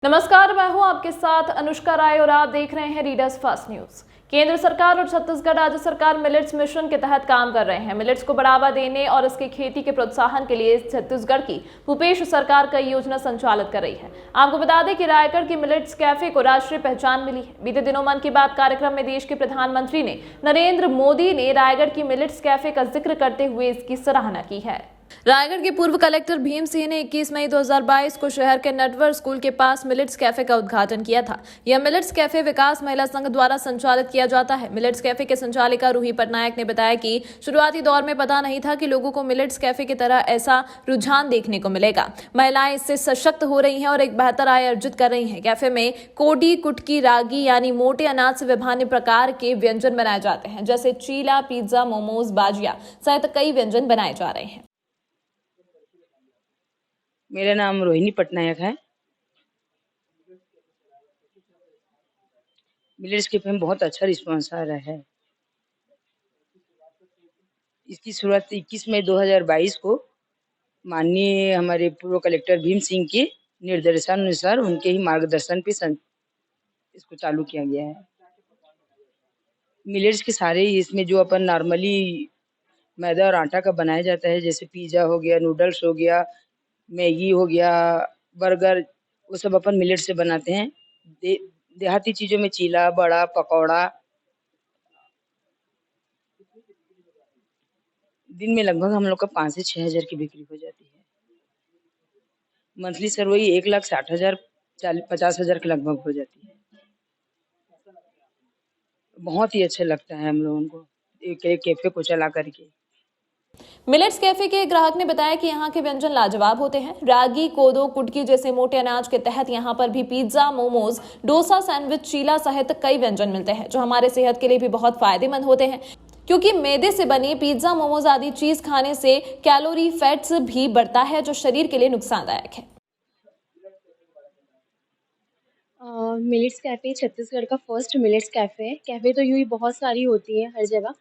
नमस्कार, मैं हूं आपके साथ अनुष्का राय और आप देख रहे हैं रीडर्स फर्स्ट न्यूज। केंद्र सरकार और छत्तीसगढ़ राज्य सरकार मिलेट्स मिशन के तहत काम कर रहे हैं। मिलेट्स को बढ़ावा देने और इसकी खेती के प्रोत्साहन के लिए छत्तीसगढ़ की भूपेश सरकार कई योजना संचालित कर रही है। आपको बता दें कि रायगढ़ की मिलेट्स कैफे को राष्ट्रीय पहचान मिली है। बीते दिनों मन की बात कार्यक्रम में देश के प्रधानमंत्री नरेंद्र मोदी ने रायगढ़ की मिलेट्स कैफे का जिक्र करते हुए इसकी सराहना की है। रायगढ़ के पूर्व कलेक्टर भीम सिंह ने 21 मई 2022 को शहर के नटवर स्कूल के पास मिलेट्स कैफे का उद्घाटन किया था। यह मिलेट्स कैफे विकास महिला संघ द्वारा संचालित किया जाता है। मिलेट्स कैफे के संचालिका रूही पटनायक ने बताया कि शुरुआती दौर में पता नहीं था कि लोगों को मिलेट्स कैफे की तरह ऐसा रुझान देखने को मिलेगा। महिलाएं इससे सशक्त हो रही हैं और एक बेहतर आय अर्जित कर रही हैं। कैफे में कोडी, कुटकी, रागी यानी मोटे अनाज से विभिन्न प्रकार के व्यंजन बनाए जाते हैं, जैसे चीला, पिज्जा, मोमोज, बाजिया सहित कई व्यंजन बनाए जा रहे हैं। मेरा नाम रोहिणी पटनायक है। मिलेट्स कैफे में बहुत अच्छा रिस्पांस आ रहा है। इसकी शुरुआत 21 मई 2022 को माननीय हमारे पूर्व कलेक्टर भीम सिंह के निर्देशानुसार उनके ही मार्गदर्शन पे इसको चालू किया गया है। मिलेट्स के सारे इसमें जो अपन नॉर्मली मैदा और आटा का बनाया जाता है, जैसे पिज़्ज़ा हो गया, नूडल्स हो गया, मैगी हो गया, बर्गर, वो सब अपन मिलेट से बनाते हैं। देहाती चीज़ों में चीला, बड़ा, पकौड़ा दिन में लगभग हम लोग का 5 से 6 हज़ार की बिक्री हो जाती है। मंथली सर वही 1,60,000 50,000 के लगभग हो जाती है। बहुत ही अच्छा लगता है हम लोगों को एक कैफे को चला करके। मिलेट्स कैफे के ग्राहक ने बताया कि यहाँ के व्यंजन लाजवाब होते हैं। रागी, कोदो, कुटकी जैसे मोटे अनाज के तहत यहाँ पर भी पिज्जा, मोमोज, डोसा, सैंडविच, चीला सहित कई व्यंजन मिलते हैं, जो हमारे सेहत के लिए भी बहुत फायदेमंद होते हैं, क्योंकि मैदे से बनी पिज्जा, मोमोज आदि चीज खाने से कैलोरी, फैट्स भी बढ़ता है, जो शरीर के लिए नुकसानदायक है। मिलेट्स कैफ़े छत्तीसगढ़ का फर्स्ट मिलेट्स कैफ़े है। कैफ़े तो यूँ ही बहुत सारी होती हैं हर जगह,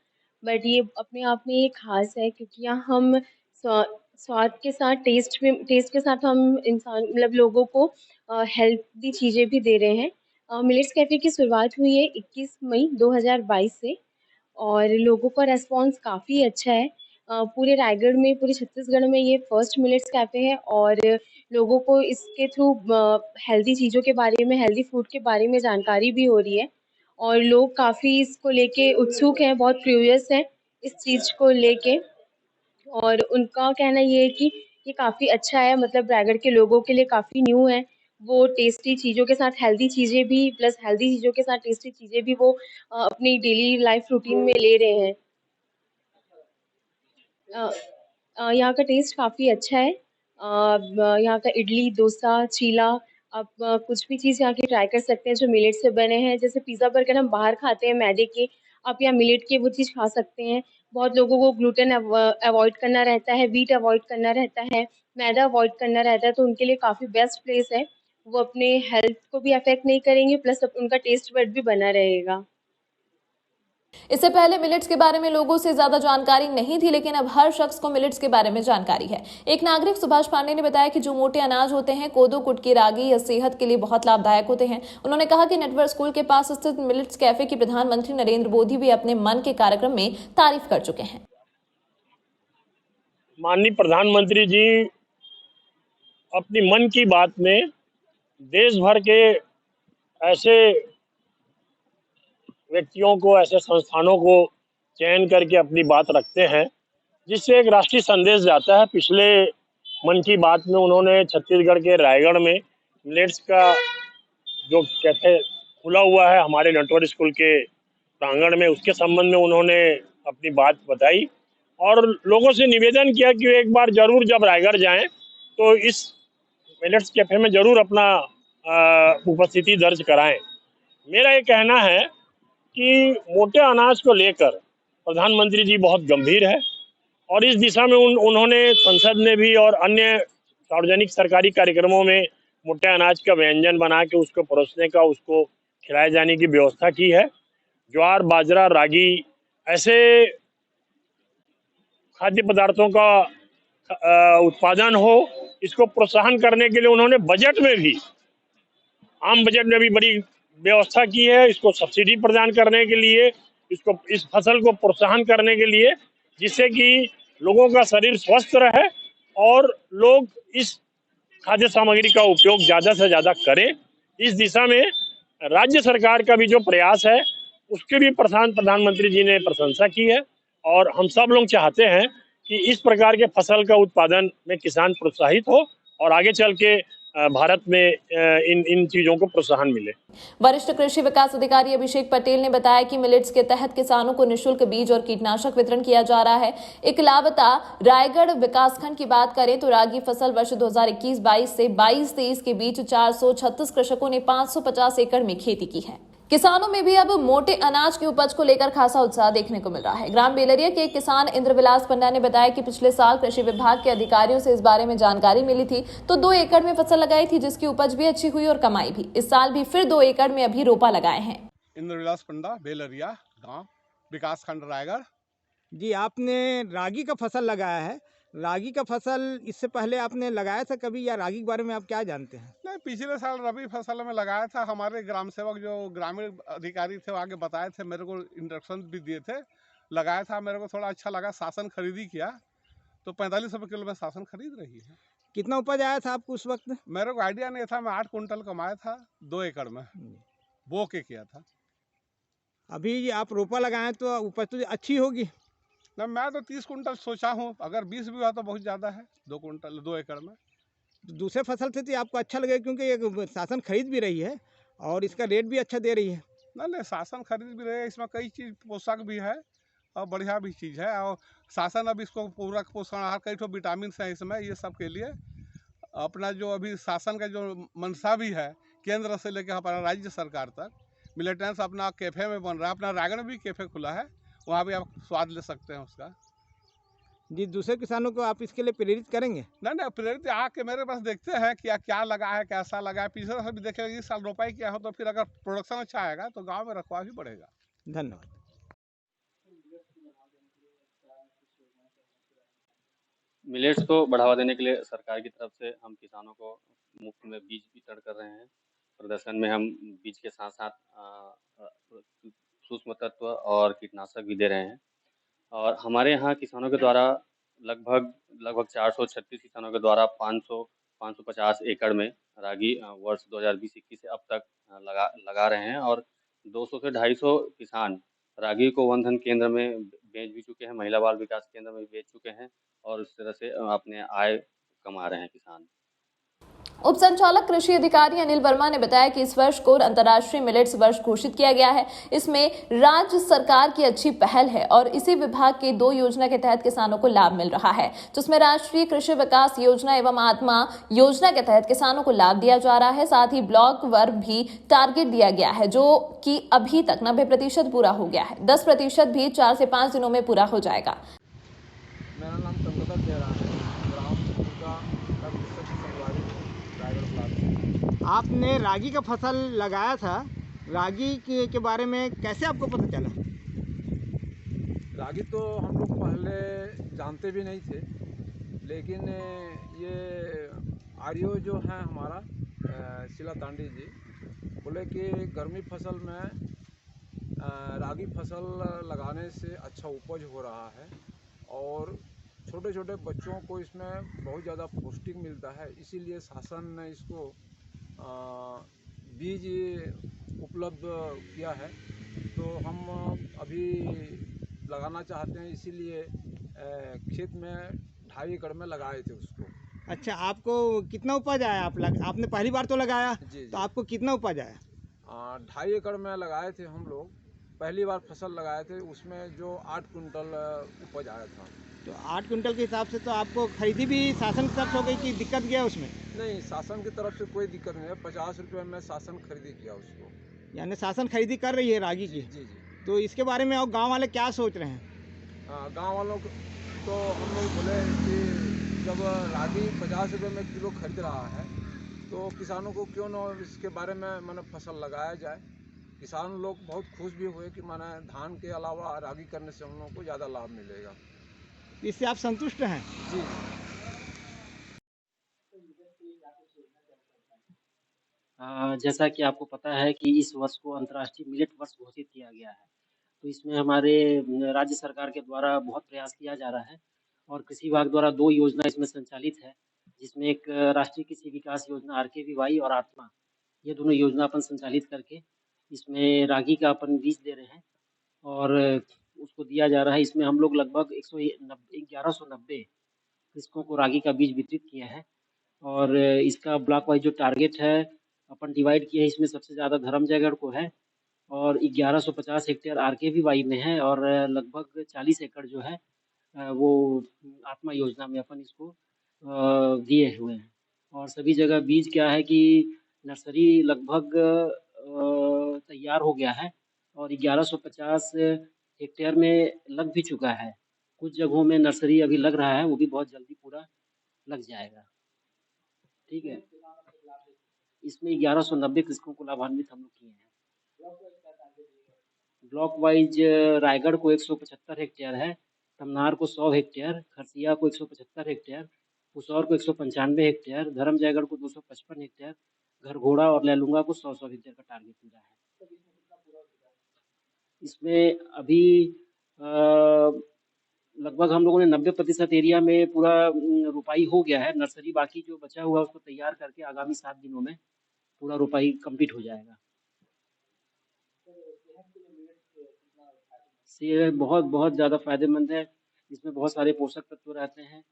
बट ये अपने आप में ये ख़ास है क्योंकि यहाँ हम स्वाद के साथ टेस्ट के साथ हम इंसान मतलब लोगों को हेल्दी चीज़ें भी दे रहे हैं। मिलेट्स कैफ़े की शुरुआत हुई है 21 मई 2022 से और लोगों का रेस्पॉन्स काफ़ी अच्छा है। पूरे रायगढ़ में, पूरे छत्तीसगढ़ में ये फर्स्ट मिलेट्स कैफ़े है और लोगों को इसके थ्रू हेल्दी चीज़ों के बारे में, हेल्दी फूड के बारे में जानकारी भी हो रही है और लोग काफ़ी इसको लेके उत्सुक हैं, बहुत क्यूरियस हैं इस चीज़ को लेके और उनका कहना ये है कि ये काफ़ी अच्छा है, मतलब रायगढ़ के लोगों के लिए काफ़ी न्यू है। वो टेस्टी चीज़ों के साथ हेल्दी चीज़ें भी प्लस हेल्दी चीज़ों के साथ टेस्टी चीज़ें भी वो अपनी डेली लाइफ रूटीन में ले रहे हैं। यहाँ का टेस्ट काफ़ी अच्छा है। यहाँ का इडली, डोसा, चीला आप कुछ भी चीज़ यहाँ की ट्राई कर सकते हैं जो मिलेट से बने हैं। जैसे पिज़्ज़ा, बर्गर हम बाहर खाते हैं मैदे के, आप यहाँ मिलेट के वो चीज़ खा सकते हैं। बहुत लोगों को ग्लूटेन अवॉइड करना रहता है, व्हीट अवॉइड करना रहता है, मैदा अवॉइड करना रहता है, तो उनके लिए काफ़ी बेस्ट प्लेस है। वो अपने हेल्थ को भी अफ़ेक्ट नहीं करेंगे प्लस उनका टेस्ट बड भी बना रहेगा। इससे पहले मिलेट्स के बारे में लोगों से ज्यादा जानकारी नहीं थी, लेकिन अब हर शख्स को मिलेट्स के बारे में जानकारी है। एक नागरिक सुभाष पांडे ने बताया कि जो मोटे अनाज होते हैं, कोदो, कुटकी, रागी, यह सेहत के लिए बहुत लाभदायक होते हैं। उन्होंने कहा कि नटवर स्कूल के पास स्थित मिलेट्स कैफे की प्रधानमंत्री नरेंद्र मोदी भी अपने मन के कार्यक्रम में तारीफ कर चुके हैं। माननीय प्रधानमंत्री जी अपनी मन की बात में देश भर के ऐसे व्यक्तियों को, ऐसे संस्थानों को चयन करके अपनी बात रखते हैं, जिससे एक राष्ट्रीय संदेश जाता है। पिछले मन की बात में उन्होंने छत्तीसगढ़ के रायगढ़ में मिलेट्स का जो कैफे खुला हुआ है हमारे नटवर स्कूल के प्रांगण में, उसके संबंध में उन्होंने अपनी बात बताई और लोगों से निवेदन किया कि एक बार जरूर जब रायगढ़ जाएं तो इस मिलेट्स कैफे में जरूर अपना उपस्थिति दर्ज कराएं। मेरा ये कहना है कि मोटे अनाज को लेकर प्रधानमंत्री जी बहुत गंभीर है और इस दिशा में उन्होंने संसद में भी और अन्य सार्वजनिक सरकारी कार्यक्रमों में मोटे अनाज का व्यंजन बना के उसको परोसने का, उसको खिलाए जाने की व्यवस्था की है। ज्वार, बाजरा, रागी ऐसे खाद्य पदार्थों का उत्पादन हो, इसको प्रोत्साहन करने के लिए उन्होंने बजट में भी आम बजट में भी बड़ी व्यवस्था की है इसको सब्सिडी प्रदान करने के लिए, इसको इस फसल को प्रोत्साहन करने के लिए, जिससे कि लोगों का शरीर स्वस्थ रहे और लोग इस खाद्य सामग्री का उपयोग ज्यादा से ज्यादा करें। इस दिशा में राज्य सरकार का भी जो प्रयास है उसके भी प्रधानमंत्री जी ने प्रशंसा की है और हम सब लोग चाहते हैं कि इस प्रकार के फसल का उत्पादन में किसान प्रोत्साहित हो और आगे चल के भारत में इन चीजों को प्रोत्साहन मिले। वरिष्ठ कृषि विकास अधिकारी अभिषेक पटेल ने बताया कि मिलेट्स के तहत किसानों को निःशुल्क बीज और कीटनाशक वितरण किया जा रहा है। इकलावता रायगढ़ विकासखंड की बात करें तो रागी फसल वर्ष 2021-22 से 22-23 के बीच 436 कृषकों ने 550 एकड़ में खेती की है। किसानों में भी अब मोटे अनाज की उपज को लेकर खासा उत्साह देखने को मिल रहा है। ग्राम बेलरिया के एक किसान इंद्रविलास पंड्या ने बताया कि पिछले साल कृषि विभाग के अधिकारियों से इस बारे में जानकारी मिली थी तो 2 एकड़ में फसल लगाई थी जिसकी उपज भी अच्छी हुई और कमाई भी। इस साल भी फिर 2 एकड़ में अभी रोपा लगाए हैं। इंद्रविलास पंड्या, बेलरिया गांव, विकास खंड रायगढ़। जी, आपने रागी का फसल लगाया है। रागी का फसल इससे पहले आपने लगाया था कभी या रागी के बारे में आप क्या जानते हैं? नहीं, पिछले साल रबी फसल में लगाया था। हमारे ग्राम सेवक जो ग्रामीण अधिकारी थे वो आगे बताए थे, मेरे को इंस्ट्रक्शन भी दिए थे, लगाया था। मेरे को थोड़ा अच्छा लगा। शासन खरीदी किया तो 45 रुपये किलो में शासन खरीद रही है। कितना उपज आया था आपको उस वक्त? मेरे को आइडिया नहीं था। मैं 8 कुंटल कमाया था 2 एकड़ में, बो के किया था। अभी आप रोपा लगाएं तो उपज तो अच्छी होगी ना। मैं तो 30 कुंटल सोचा हूँ, अगर 20 भी हुआ तो बहुत ज़्यादा है। 2 एकड़ में दूसरे फसल से तो आपको अच्छा लगेगा क्योंकि ये शासन खरीद भी रही है और इसका रेट भी अच्छा दे रही है। नहीं, शासन खरीद भी रही है। इसमें कई चीज़ पोषक भी है और बढ़िया भी चीज़ है। और शासन अब इसको पूरक पोषण आहार, कई ठो विटामिन है इसमें, ये सब के लिए अपना जो अभी शासन का जो मंशा भी है केंद्र से लेकर हमारा राज्य सरकार तक, मिलेटेंस अपना कैफ़े में बन रहा है। अपना रायगढ़ में भी कैफ़े खुला है, वहाँ भी आप स्वाद ले सकते हैं उसका। जी, दूसरे किसानों को आप इसके लिए प्रेरित करेंगे? नहीं, प्रेरित आके मेरे पास देखते हैं कि क्या लगा है, कैसा लगा है। पिछले साल भी देखेगा, इस साल रोपाई किया हो तो फिर अगर प्रोडक्शन अच्छा आएगा तो गांव में रखवा भी बढ़ेगा। धन्यवाद। मिलेट्स को बढ़ावा देने के लिए सरकार की तरफ से हम किसानों को मुफ्त में बीज वितरण कर रहे हैं। प्रदर्शन में हम बीज के साथ साथ सूक्ष्म तत्व और कीटनाशक भी दे रहे हैं और हमारे यहाँ किसानों के द्वारा लगभग 436 किसानों के द्वारा 550 एकड़ में रागी वर्ष 2020-21 से अब तक लगा रहे हैं और 200 से 250 किसान रागी को वन धन केंद्र में बेच भी चुके हैं, महिला बाल विकास केंद्र में बेच चुके हैं और इस तरह से अपने आय कमा रहे हैं किसान। उप संचालक कृषि अधिकारी अनिल वर्मा ने बताया कि इस वर्ष को अंतर्राष्ट्रीय मिलेट्स वर्ष घोषित किया गया है। इसमें राज्य सरकार की अच्छी पहल है और इसी विभाग के 2 योजना के तहत किसानों को लाभ मिल रहा है, जिसमें राष्ट्रीय कृषि विकास योजना एवं आत्मा योजना के तहत किसानों को लाभ दिया जा रहा है। साथ ही ब्लॉक वर्ग भी टारगेट दिया गया है जो कि अभी तक 90% पूरा हो गया है। 10% भी 4 से 5 दिनों में पूरा हो जाएगा। मेरा नाम चंद्रधर तेरा है, आपने रागी का फसल लगाया था, रागी के बारे में कैसे आपको पता चला? रागी तो हम लोग पहले जानते भी नहीं थे, लेकिन ये आर्यो जो है हमारा शीला तांडी जी बोले कि गर्मी फसल में रागी फसल लगाने से अच्छा उपज हो रहा है और छोटे छोटे बच्चों को इसमें बहुत ज़्यादा पौष्टिक मिलता है, इसीलिए शासन ने इसको बीज उपलब्ध किया है। तो हम अभी लगाना चाहते हैं, इसीलिए खेत में 2.5 एकड़ में लगाए थे उसको। अच्छा, आपको कितना उपज आया? आपने पहली बार तो लगाया जी। तो आपको कितना उपज आया? 2.5 एकड़ में लगाए थे हम लोग, पहली बार फसल लगाए थे, उसमें जो 8 कुंटल उपज आया था। तो 8 कुंटल के हिसाब से तो आपको खरीदी भी शासन की तरफ हो गई कि दिक्कत गया उसमें? नहीं, शासन की तरफ से कोई दिक्कत नहीं है। 50 रुपये में शासन खरीदी किया उसको, यानी शासन खरीदी कर रही है रागी की। जी। तो इसके बारे में और गांव वाले क्या सोच रहे हैं? गांव वालों को तो हम लोग बोले कि जब रागी 50 रुपये में किलो खरीद रहा है तो किसानों को क्यों न इसके बारे में माने फसल लगाया जाए। किसान लोग बहुत खुश भी हुए कि माने धान के अलावा रागी करने से हम लोगों को ज़्यादा लाभ मिलेगा। इससे आप संतुष्ट हैं? जी। जैसा कि आपको पता है कि इस वर्ष को अंतर्राष्ट्रीय मिलेट वर्ष घोषित किया गया है। तो इसमें हमारे राज्य सरकार के द्वारा बहुत प्रयास किया जा रहा है और कृषि विभाग द्वारा 2 योजना इसमें संचालित है, जिसमें एक राष्ट्रीय कृषि विकास योजना आरकेवीवाई और आत्मा, ये दोनों योजना अपन संचालित करके इसमें रागी का अपन बीज दे रहे हैं और उसको दिया जा रहा है। इसमें हम लोग लगभग 1190 कृषकों को रागी का बीज वितरित किया है और इसका ब्लॉक वाइज जो टारगेट है अपन डिवाइड किया है, इसमें सबसे ज़्यादा धर्मजयगढ़ को है और 1150 हेक्टेयर आरकेवीवाई में है और लगभग 40 एकड़ जो है वो आत्मा योजना में अपन इसको दिए हुए हैं। और सभी जगह बीज क्या है कि नर्सरी लगभग तैयार हो गया है और 1150 हेक्टेयर में लग भी चुका है। कुछ जगहों में नर्सरी अभी लग रहा है, वो भी बहुत जल्दी पूरा लग जाएगा। ठीक है, इसमें 1190 कृषकों को लाभान्वित हम लोग किए हैं। ब्लॉक वाइज रायगढ़ को 175 हेक्टेयर है, तमनार को 100 हेक्टेयर, खरसिया को 175 हेक्टेयर, पुसौर को 195 हेक्टेयर, धर्मजयगढ़ को 255 हेक्टेयर, घरघोड़ा और लैलूंगा को 100 हेक्टेयर का टारगेट मिला है। इसमें अभी लगभग हम लोगों ने 90% एरिया में पूरा रोपाई हो गया है। नर्सरी बाकी जो बचा हुआ है उसको तैयार करके आगामी 7 दिनों में पूरा रोपाई कंप्लीट हो जाएगा। सेब बहुत बहुत ज़्यादा फायदेमंद है। इसमें बहुत सारे पोषक तत्व रहते हैं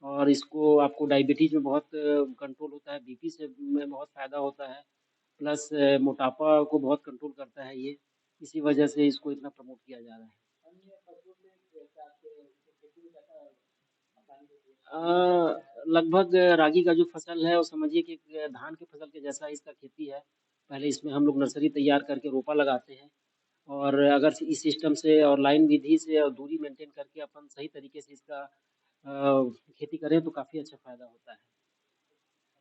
और इसको आपको डायबिटीज में बहुत कंट्रोल होता है, बीपी से में बहुत फ़ायदा होता है, प्लस मोटापा को बहुत कंट्रोल करता है ये। इसी वजह से इसको इतना प्रमोट किया जा रहा है। लगभग रागी का जो फसल है वो समझिए कि एक धान की फसल के जैसा इसका खेती है। पहले इसमें हम लोग नर्सरी तैयार करके रोपा लगाते हैं और अगर इस सिस्टम से और लाइन विधि से और दूरी मेंटेन करके अपन सही तरीके से इसका खेती करें तो काफ़ी अच्छा फ़ायदा होता है।